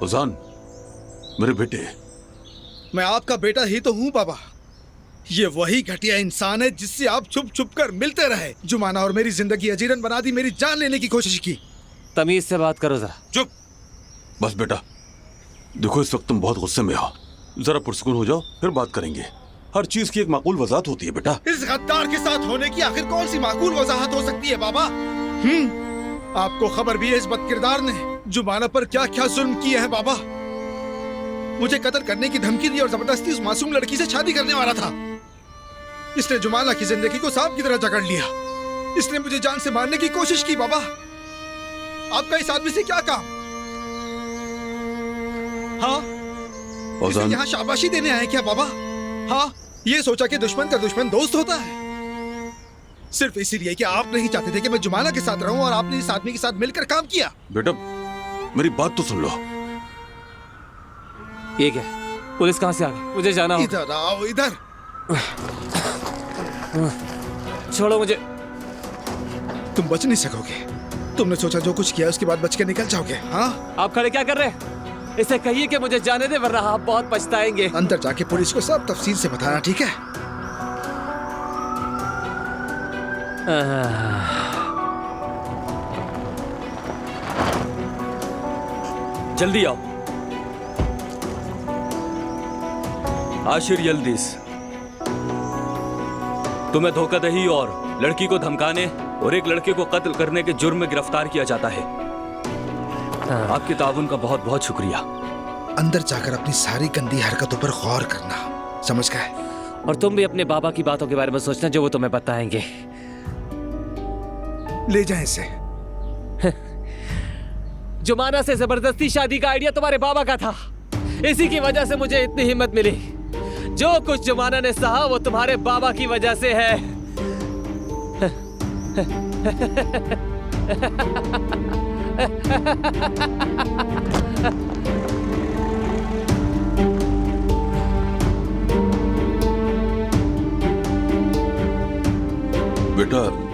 फौजान, मेरे बेटे। मैं आपका बेटा ही तो हूँ बाबा। ये वही घटिया इंसान है जिससे आप छुप छुप कर मिलते रहे। जुमाना और मेरी जिंदगी अजीरन बना दी, मेरी जान लेने की कोशिश की। तमीज से बात करो जरा। चुप। बस बेटा, देखो इस वक्त तुम बहुत गुस्से में हो, जरा पुरसुकून हो जाओ, फिर बात करेंगे। हर चीज की एक माकूल वजाहत होती है बेटा। इस गद्दार के साथ होने की आखिर कौन सी माकूल वजाहत हो सकती है बाबा? आपको खबर भी है इस बदकिरदार ने जुमाना पर क्या क्या जुल्म किए हैं बाबा। मुझे कत्ल करने की धमकी दी और जबरदस्ती उस मासूम लड़की से शादी करने वाला था। इसने जुमाना की जिंदगी को सांप की तरह जकड़ लिया। इसने मुझे जान से मारने की कोशिश की बाबा। आपका इस आदमी से क्या काम? हाँ, इसे यहाँ शाबाशी देने आए क्या बाबा? हाँ, ये सोचा कि दुश्मन का दुश्मन दोस्त होता है। सिर्फ इसीलिए कि आप नहीं चाहते थे कि मैं जुमाना के साथ रहूं और आपने इस आदमी के साथ मिलकर काम किया। बेटा मेरी बात तो सुन लो। ये क्या? पुलिस कहाँ से आ गई? मुझे जाना होगा। इधर आओ, इधर। छोड़ो मुझे। तुम बच नहीं सकोगे। तुमने सोचा जो कुछ किया उसके बाद बच के निकल जाओगे? हाँ? आप खड़े क्या कर रहे हैं? इसे कहिए कि मुझे जाने दे, वरना आप बहुत पछताएंगे। अंदर जाके पुलिस को सब तफसील से बताना, ठीक है? जल्दी आओ। आशिर यल्दिज तुम्हें धोखाधड़ी और लड़की को धमकाने और एक लड़के को कत्ल करने के जुर्म में गिरफ्तार किया जाता है। आपके ताउन का बहुत बहुत शुक्रिया। अंदर जाकर अपनी सारी गंदी हरकतों पर गौर करना, समझ गए? और तुम भी अपने बाबा की बातों के बारे में सोचना जो वो तुम्हें बताएंगे। ले जाएं इसे। जुमाना से जबरदस्ती शादी का आइडिया तुम्हारे बाबा का था। इसी की वजह से मुझे इतनी हिम्मत मिली। जो कुछ जुमाना ने सहा वो तुम्हारे बाबा की वजह से है। बेटा